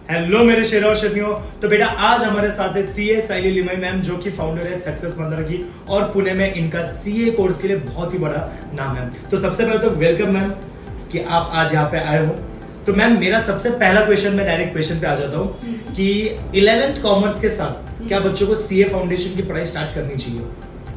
Hello मेरे शेरों और शनियों। तो बेटा आज हमारे साथ है सीए साइली लिमई मैम, जो कि फाउंडर है सक्सेस मंत्रा की, और पुणे में इनका सीए कोर्स के लिए बहुत ही बड़ा नाम है। तो सबसे पहले तो वेलकम मैम कि आप आज यहाँ पे आए हो। तो मैम मेरा सबसे पहला क्वेश्चन, मैं डायरेक्ट क्वेश्चन पे आ जाता हूँ कि 11th कॉमर्स के साथ क्या बच्चों को सीए फाउंडेशन की पढ़ाई स्टार्ट करनी चाहिए?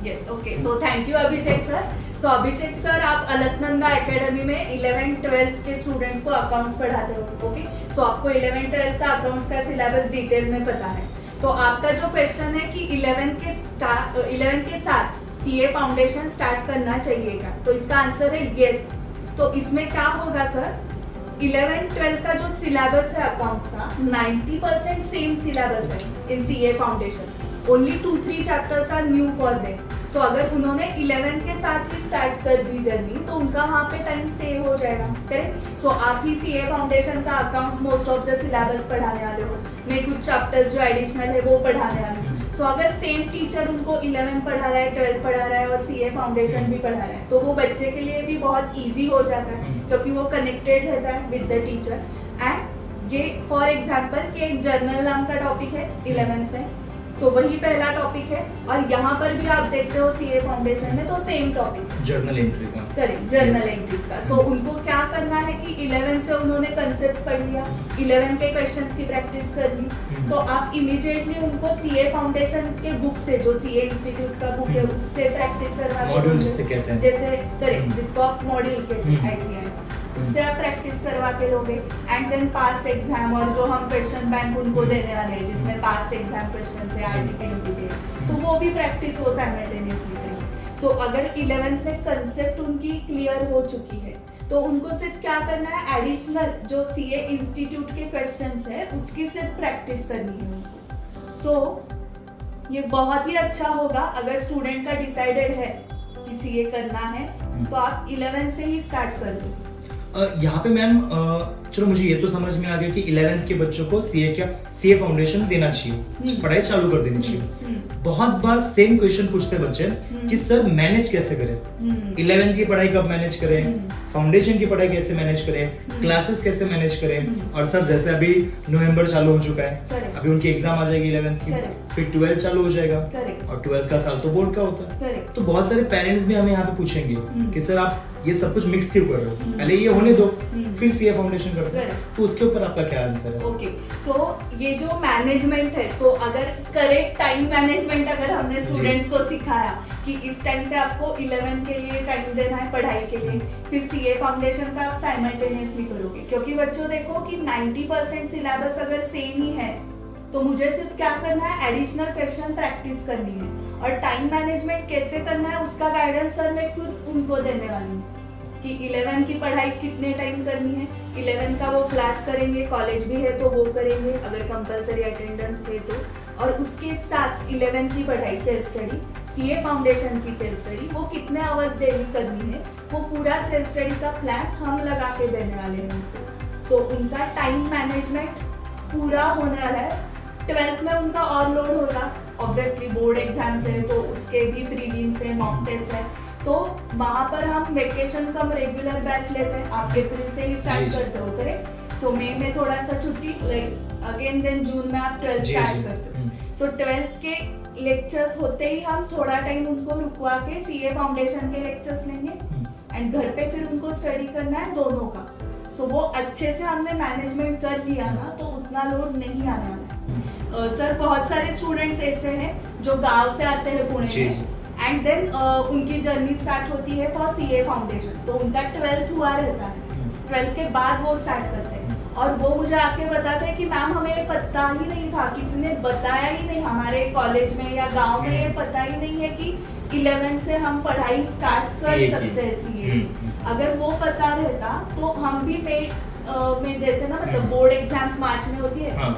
Yes, okay, so thank you Abhishek sir. So Abhishek sir, आप अलकनंदा एकेडमी में 11th 12th के स्टूडेंट्स को अकाउंट्स पढ़ाते हो। ओके, सो आपको 11th 12th का अकाउंट्स का सिलेबस डिटेल में पता है। तो आपका जो क्वेश्चन है कि 11th के साथ सीए फाउंडेशन स्टार्ट करना चाहिए क्या, तो इसका आंसर है यस। तो इसमें क्या होगा सर, 11th 12th का जो सिलेबस है अकाउंट्स का 90% सेम सिलेबस है in CA foundation. Only 2-3 chapters are new for them. So अगर उन्होंने 11th के साथ ही स्टार्ट कर दी जर्नी तो उनका वहाँ पे टाइम सेव हो जाएगा, करेक्ट। सो आप ही सीए फाउंडेशन का accounts most of the syllabus पढ़ाने वाले हो, मैं कुछ चैप्टर्स जो एडिशनल है वो पढ़ाने वाली हूँ। सो अगर सेम टीचर उनको 11 पढ़ा रहा है, 12 पढ़ा रहा है और सीए फाउंडेशन भी पढ़ा रहा है, तो वो बच्चे के लिए भी बहुत ईजी हो जाता है क्योंकि वो कनेक्टेड रहता है विद द टीचर। एंड ये फॉर एग्जाम्पल कि एक जर्नल नाम का टॉपिक है 11th में, सो वही पहला टॉपिक है। और यहाँ पर भी आप देखते हो सीए फाउंडेशन में तो सेम टॉपिक जर्नल एंट्री का, करेक्ट, जर्नल एंट्रीज का। सो उनको क्या करना है कि 11 से उन्होंने कंसेप्ट्स पढ़ लिया, 11 के क्वेश्चंस की प्रैक्टिस कर ली, तो आप इमीडिएटली उनको सीए फाउंडेशन के बुक से, जो सीए इंस्टीट्यूट का बुक है उससे प्रैक्टिस करवा, मॉड्यूल जिसे कहते हैं, जैसे करेक्ट, जिसको आप मॉड्यूल कहते हैं आईसीआई, उससे आप प्रैक्टिस करवा के लोगे। एंड देन पास्ट एग्जाम, और जो हम क्वेश्चन बैंक उनको देने वाले हैं जिसमें पास्ट एग्जाम क्वेश्चन है, आर्टिकल, तो वो भी प्रैक्टिस हो साइमल्टेनियसली करेंगे। सो अगर 11th में कंसेप्ट उनकी क्लियर हो चुकी है तो उनको सिर्फ क्या करना है, एडिशनल जो सीए इंस्टीट्यूट के क्वेश्चंस है उसकी सिर्फ प्रैक्टिस करनी है उनको। सो ये बहुत ही अच्छा होगा अगर स्टूडेंट का डिसाइडेड है कि सीए करना है तो आप 11 से ही स्टार्ट कर दो। यहाँ पे मैम चलो मुझे ये तो समझ में आ गया कि 11th के बच्चों को सीए फाउंडेशन देना चाहिए, पढ़ाई चालू कर देनी चाहिए। बहुत बार सेम क्वेश्चन पूछते बच्चे कि सर मैनेज कैसे करें, 11th की पढ़ाई कब मैनेज करें, फाउंडेशन की पढ़ाई कैसे मैनेज करें, क्लासेस कैसे मैनेज करें। और सर जैसे अभी नवंबर चालू हो चुका है, अभी उनकी एग्जाम आ जाएगी 11th की, फिर 12th चालू हो जाएगा, और 12th का साल तो बोर्ड का होता है। तो बहुत सारे पेरेंट्स भी हमें यहाँ पे पूछेंगे कि सर आप ये सब कुछ मिक्स क्यों कर रहे हो, पहले ये होने दो फिर सीए फाउंडेशन करते हैं। तो उसके ऊपर आपका क्या आंसर है? ओके, सो ये जो मैनेजमेंट है, सो अगर करेक्ट टाइम मैनेजमेंट अगर हमने स्टूडेंट्स को सिखाया कि इस टाइम पे आपको 11 के लिए टाइम देना है पढ़ाई के लिए, फिर सीए फाउंडेशन का आप साइमल्टेनियसली करोगे, क्योंकि बच्चों देखो कि 90% सिलेबस अगर सेम ही है तो मुझे सिर्फ क्या करना है, एडिशनल क्वेश्चन प्रैक्टिस करनी है। और टाइम मैनेजमेंट कैसे करना है उसका गाइडेंस सर मैं खुद उनको देने वाली हूँ कि 11 की पढ़ाई कितने टाइम करनी है। 11 का वो क्लास करेंगे, कॉलेज भी है तो वो करेंगे अगर कंपलसरी अटेंडेंस है तो, और उसके साथ 11 की पढ़ाई सेल्फ स्टडी, सीए फाउंडेशन की सेल्फ स्टडी, वो कितने आवर्स डेली करनी है, वो पूरा सेल्फ स्टडी का प्लान हम लगा के देने वाले हैं उनको। सो उनका टाइम मैनेजमेंट पूरा होने वाला है। 12th में उनका और लोड होगा, ऑब्वियसली बोर्ड एग्जाम्स है तो उसके भी प्रीलिम्स है, मॉक टेस्ट है, तो वहाँ पर हम वेकेशन कम रेगुलर बैच लेते हैं। आप अप्रैल से ही स्टार्ट करते हो, करेक्ट। सो मई में थोड़ा सा छुट्टी, लाइक अगेन देन जून में आप 12th स्टार्ट करते हो। सो 12th के लेक्चर्स होते ही हम थोड़ा टाइम उनको रुकवा के सीए फाउंडेशन के लेक्चर्स लेंगे एंड घर पे फिर उनको स्टडी करना है दोनों का। सो वो अच्छे से हमने मैनेजमेंट कर लिया ना तो उतना लोड नहीं आने वाला है। सर बहुत सारे स्टूडेंट्स ऐसे हैं जो गांव से आते हैं पुणे में, एंड देन उनकी जर्नी स्टार्ट होती है फॉर सीए फाउंडेशन, तो उनका 12th हुआ रहता है, 12th के बाद वो स्टार्ट करते हैं और वो मुझे आके बताते हैं कि मैम हमें पता ही नहीं था, किसी ने बताया ही नहीं, हमारे कॉलेज में या गांव में ये पता ही नहीं है कि 11 से हम पढ़ाई स्टार्ट कर सकते हैं सीए। अगर वो पता रहता तो हम भी में देते ना, मतलब बोर्ड एग्जाम्स मार्च में होती है,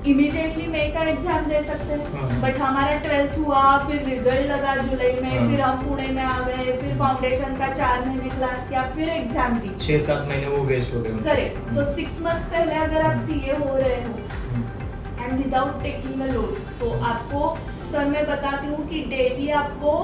इमीडिएटली मई का एग्जाम दे सकते हैं, बट हमारा 12th हुआ, फिर रिजल्ट लगा जुलाई में, फिर हम पुणे में आ गए, फिर फाउंडेशन का 4 महीने क्लास किया, फिर एग्जाम दी, 6-7 महीने वो वेस्ट हो गए। करेक्ट। तो 6 मंथ्स पहले अगर आप सीए हो रहे हो and without taking a load, so आपको सर मैं बताती हूँ कि डेली आपको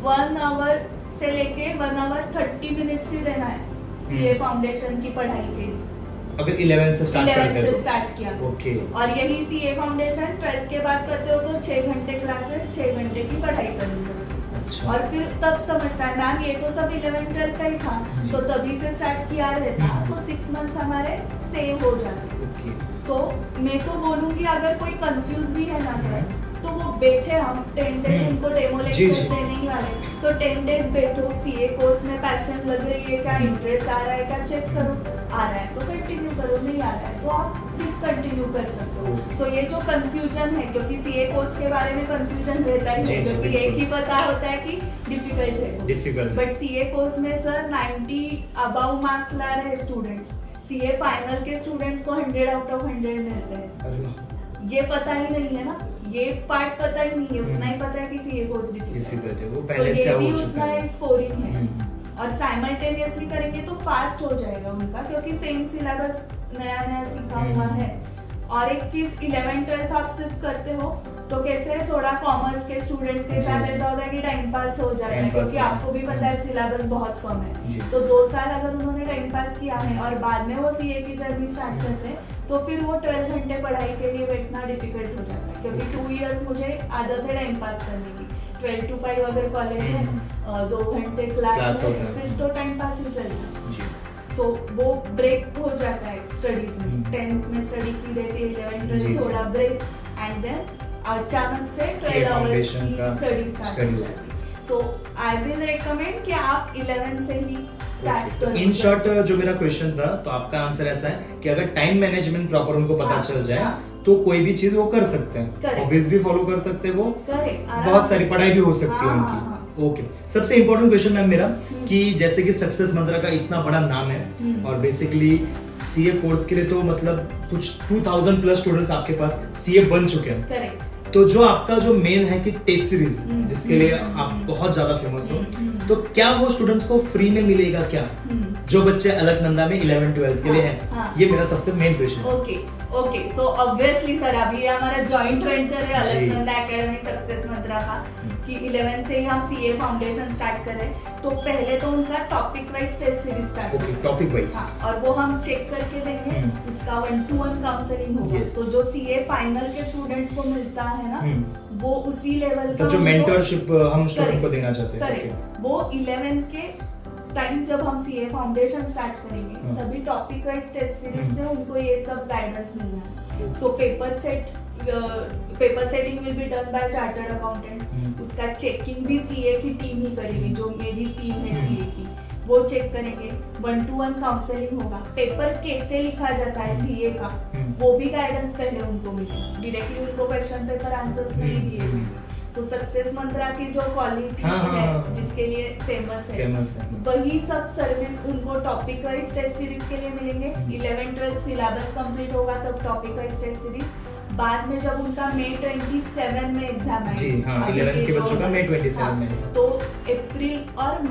1 आवर से लेके 1 आवर 30 मिनट्स ही देना है सीए फाउंडेशन की पढ़ाई के लिए। अगर 11 से स्टार्ट 11 करते से हो स्टार्ट किया ओके और यही सीए फाउंडेशन 12th के बाद करते हो तो 6 घंटे क्लासेस 6 घंटे की पढ़ाई करनी पड़ती अच्छा और फिर तब समझता है मैम ये तो सब 11 12th का ही था जी। तो तभी से स्टार्ट किया रहता हम्म। तो 6 मंथ्स हमारे सेव हो जाते। ओके सो मैं तो बोलूंगी अगर कोई कंफ्यूज भी है ना सर तो वो बैठे हम 10 डेज हम्म। उनको डेमो जी, लेक्चर जी। देने ही वाले तो 10 डेज बैठो सीए कोर्स में पैशन लग रही है क्या इंटरेस्ट आ रहा है क्या चेक करो आ रहा है तो कंटिन्यू करो नहीं आ रहा है तो आप डिसकंटिन्यू कर सकते हो। सो ये जो कंफ्यूजन है क्योंकि सीए कोर्स के बारे में कंफ्यूजन रहता ही जी, है जी, क्योंकि बिल्कुल। एक ही पता होता है कि डिफिकल्ट है डिफिकल्ट बट सीए कोर्स में सर 90 अबव मार्क्स ला रहे हैं स्टूडेंट्स सीए फाइनल के स्टूडेंट्स को 100 आउट ऑफ 100 मिलते हैं अरे वाह ये पता ही नहीं है ना ये पार्ट पता ही नहीं है उतना ही पता है कि सीए कोर्स डिफिकल्ट डिफिकल्ट है वो सो पहले से ये भी हो चुका उतना है ही स्कोरिंग है हम्म। और साइमल्टेनियसली करेंगे तो फास्ट हो जाएगा उनका क्योंकि सेम सिलेबस नया नया सीखा हुआ है और एक चीज 11 12th आप सिर्फ करते हो तो कैसे थोड़ा कॉमर्स के स्टूडेंट्स के साथ जी। ऐसा होता है कि टाइम पास हो जाता है Time pass क्योंकि हो आपको भी पता है हम्म। सिलेबस बहुत कम जी। है तो 2 साल अगर उन्होंने टाइम पास किया है और बाद में वो सीए की जर्नी स्टार्ट करते हैं तो फिर वो 12 घंटे पढ़ाई के लिए बैठना डिफिकल्ट हो जाता है क्योंकि 2 इयर्स मुझे आदत है टाइम पास करने की 12 to 5 अगर कॉलेज है 2 घंटे क्लास Class है होता है। फिर तो टाइम पास ही चलता जी सो वो ब्रेक हो जाता है स्टडीज में हम्म। 10th में स्टडी की रहती है 11 जी, जी। 12 थोड़ा ब्रेक एंड देन अचानक से CA 12 आवर्स foundation की का स्टडी स्टार्ट study हो हो जाती है सो आई विल रिकमेंड कि आप 11 से ही स्टार्ट तो करो इन शॉर्ट जो मेरा क्वेश्चन था तो आपका आंसर ऐसा है कि अगर टाइम मैनेजमेंट प्रॉपर उनको पता हाँ, चल जाए हाँ। तो कोई भी चीज वो कर सकते हैं Correct। हॉबीज भी फॉलो कर सकते हैं वो करेक्ट बहुत सारी पढ़ाई भी हो सकती है हाँ, उनकी ओके सबसे इम्पोर्टेंट क्वेश्चन मैम मेरा कि जैसे कि सक्सेस मंत्रा का इतना बड़ा नाम है हम्म। और बेसिकली सीए कोर्स के लिए तो मतलब कुछ 2000 प्लस स्टूडेंट्स आपके पास सीए बन चुके हैं करेक्ट तो जो आपका जो मेन है कि टेस्ट सीरीज हम्म, जिसके लिए हम्म, आप बहुत ज्यादा फेमस हो हम्म, तो क्या वो स्टूडेंट्स को फ्री में मिलेगा क्या जो बच्चे अलकनंदा में 11 12 के लिए हाँ, हैं हाँ। ये मेरा सबसे मेन क्वेश्चन है okay okay so obviously sir अभी ये हमारा जॉइंट वेंचर है जी। अलकनंदा एकेडमी सक्सेस मंत्रा का कि 11 से ही हम सीए फाउंडेशन स्टार्ट करें तो पहले तो उनका topic wise test series start okay topic wise हाँ, और वो हम चेक करके देंगे हम्म। उसका 1-to-1 काउंसलिंग होगा Yes। तो जो सीए फाइनल के स्टूडेंट्स को मिलता है ना वो उसी लेवल का तो जो उनको- मेंटरशिप हम स्टूडेंट को Correct, देना चाहते हैं करेक्ट वो 11 के टाइम जब हम सीए फाउंडेशन स्टार्ट करेंगे हाँ। तभी टॉपिक वाइज टेस्ट सीरीज से उनको ये सब गाइडेंस मिलना है Okay। So paper setting will be done by chartered accountant उसका चेकिंग भी सीए की टीम ही करेगी जो मेरी टीम है सीए की वो चेक करेंगे 1-to-1 काउंसलिंग होगा पेपर कैसे लिखा जाता है सीए का वो भी गाइडेंस पहले उनको मिलेगा डायरेक्टली उनको क्वेश्चन पेपर आंसर्स नहीं दिए गए सो सक्सेस मंत्रा की जो क्वालिटी हाँ, है हाँ। जिसके लिए फेमस है फेमस है वही सब सर्विस उनको टॉपिक वाइज टेस्ट सीरीज के लिए मिलेंगे 11 12 सिलेबस कंप्लीट होगा तब टॉपिक वाइज टेस्ट सीरीज बाद में जब उनका मई 27 में एग्जाम जी, हाँ, अभी 11 के जो- बच्चों का मई 27 हाँ, में है। तो अप्रैल और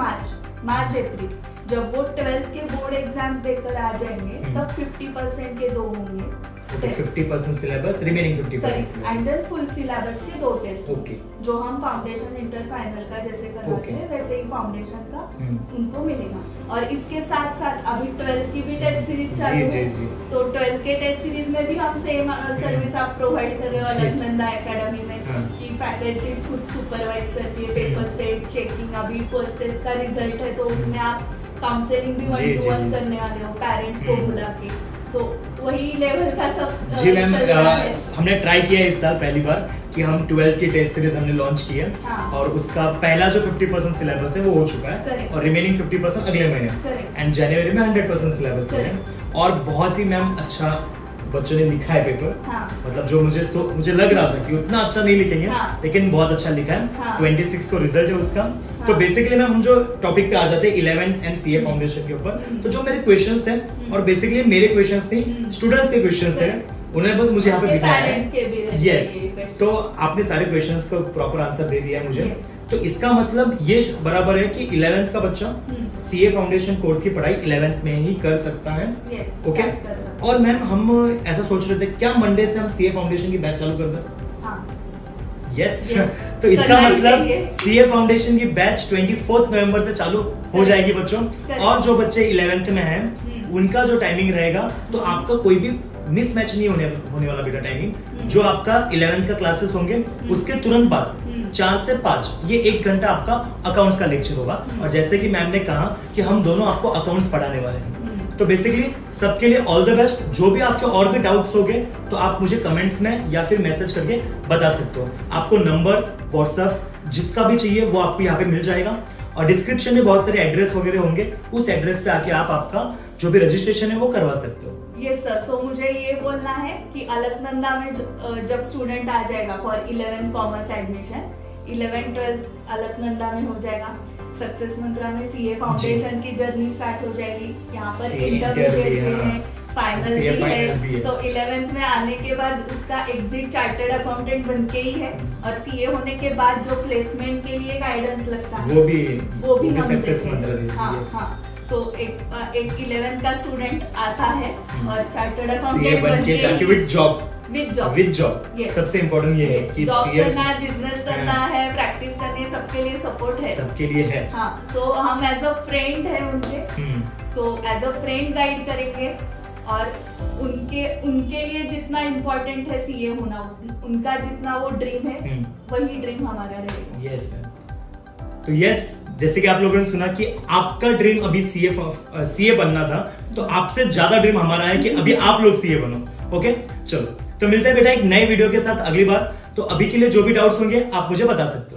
मार्च अप्रैल जब वो 12th के बोर्ड एग्जाम्स देकर आ जाएंगे तब 50% के 2 होंगे okay 50% syllabus remaining 50% and then full syllabus के 2 टेस्ट ओके जो हम फाउंडेशन इंटर फाइनल का जैसे करवाते Okay। हैं वैसे ही फाउंडेशन का हम्म। उनको मिलेगा और इसके साथ साथ अभी 12th की भी टेस्ट सीरीज चालू जी, है जी। तो 12th के टेस्ट सीरीज में भी हम सेम सर्विस आप प्रोवाइड कर रहे हो जी। अलकनंदा एकेडमी में हाँ। कि फैकल्टीज खुद सुपरवाइज करती है पेपर सेट चेकिंग अभी फर्स्ट टेस्ट का रिजल्ट है तो उसमें आप काउंसलिंग भी जी, 1-to-1 जी। करने वाले हो पेरेंट्स को हम्म। बुला के सो वही लेवल का सब जी मैम चल रहा है। हमने ट्राई किया है इस साल पहली बार कि हम 12th की टेस्ट सीरीज हमने लॉन्च की है हाँ। और उसका पहला जो 50% सिलेबस है वो हो चुका है Correct। और रिमेनिंग 50% अगले महीने Correct। एंड जनवरी में 100% सिलेबस है Correct। और बहुत ही मैम अच्छा बच्चों ने लिखा है पेपर हाँ। मतलब जो मुझे लग रहा था कि उतना अच्छा नहीं लिखेंगे हाँ। लेकिन बहुत अच्छा लिखा है हाँ। 26 को रिजल्ट है उसका तो हाँ। बेसिकली मैम हम जो टॉपिक पे आ जाते हैं 11 एंड सीए फाउंडेशन के ऊपर तो जो मेरे क्वेश्चंस थे और बेसिकली मेरे क्वेश्चंस थे स्टूडेंट्स के क्वेश्चंस थे उन्होंने बस मुझे यहाँ पे आपके बिठाया parents के भी रहते यस हैं ये questions। तो आपने सारे क्वेश्चंस का प्रॉपर आंसर दे दिया है मुझे Yes। तो इसका मतलब ये बराबर है कि 11th का बच्चा सीए फाउंडेशन कोर्स की पढ़ाई 11th में ही कर सकता है Yes, ओके start कर सकते हैं। और मैम हम ऐसा सोच रहे थे क्या मंडे से हम सीए फाउंडेशन की बैच चालू कर दें हाँ यस Yes। तो इसका करना ही मतलब चाहिए। सीए फाउंडेशन की बैच 24 नवंबर से चालू हो Correct। जाएगी बच्चों Correct। और जो बच्चे 11th में हैं उनका जो टाइमिंग रहेगा तो आपका कोई भी मिसमैच नहीं होने वाला बेटा टाइमिंग। जो आपका 11th का क्लासेस होंगे उसके तुरंत बाद 4 से 5 ये 1 घंटा आपका अकाउंट्स का लेक्चर होगा। और जैसे कि मैम ने कहा कि हम दोनों आपको अकाउंट्स पढ़ाने वाले हैं, तो बेसिकली सबके लिए ऑल द बेस्ट। जो भी आपके और भी डाउट्स होंगे तो आप मुझे कमेंट्स में या फिर मैसेज करके बता सकते हो। आपको नंबर व्हाट्सएप जिसका भी चाहिए वो आपको यहाँ पे मिल जाएगा, और डिस्क्रिप्शन में बहुत सारे एड्रेस वगैरह होंगे, उस एड्रेस पे आके आप आपका जो भी रजिस्ट्रेशन है वो करवा सकते हो। यस सर, सो मुझे ये बोलना है कि अलकनंदा में जब स्टूडेंट आ जाएगा for 11th commerce admission, 11th-12th Alaknanda में हो जाएगा। सक्सेस मंत्रा में सीए फाउंडेशन की जर्नी स्टार्ट हो जाएगी। यहाँ पर इंटरमीडिएट भी है, फाइनल भी है, तो 11th में आने के बाद उसका एग्जिट चार्टर्ड अकाउंटेंट बन के ही है, और सीए होने के बाद जो प्लेसमेंट के लिए गाइडेंस लगता है वो भी हम सक्सेस देते हैं। मंत्रा। हाँ, सो एक 11th का स्टूडेंट आता है और चार्टर्ड सीए अकाउंटेंट बन के जाके विद जॉब Yes. सबसे इम्पोर्टेंट ये है कि जॉब CA करना है, बिजनेस करना है, प्रैक्टिस करनी है, सबके लिए सपोर्ट है। सबके लिए है। हाँ, सो हम एज अ फ्रेंड है उनके, so as a friend guide करेंगे, और उनके लिए जितना इम्पोर्टेंट है सीए होना, उनका जितना वो ड्रीम है वही ड्रीम हमारा रहेगा। Yes ma'am. तो यस, जैसे कि आप लोगों ने सुना कि आपका ड्रीम अभी सीए बनना था, तो आपसे ज्यादा ड्रीम हमारा है कि अभी आप लोग सीए बनो। ओके, चलो तो मिलते हैं बेटा एक नए वीडियो के साथ अगली बार। तो अभी के लिए जो भी डाउट्स होंगे आप मुझे बता सकते हो।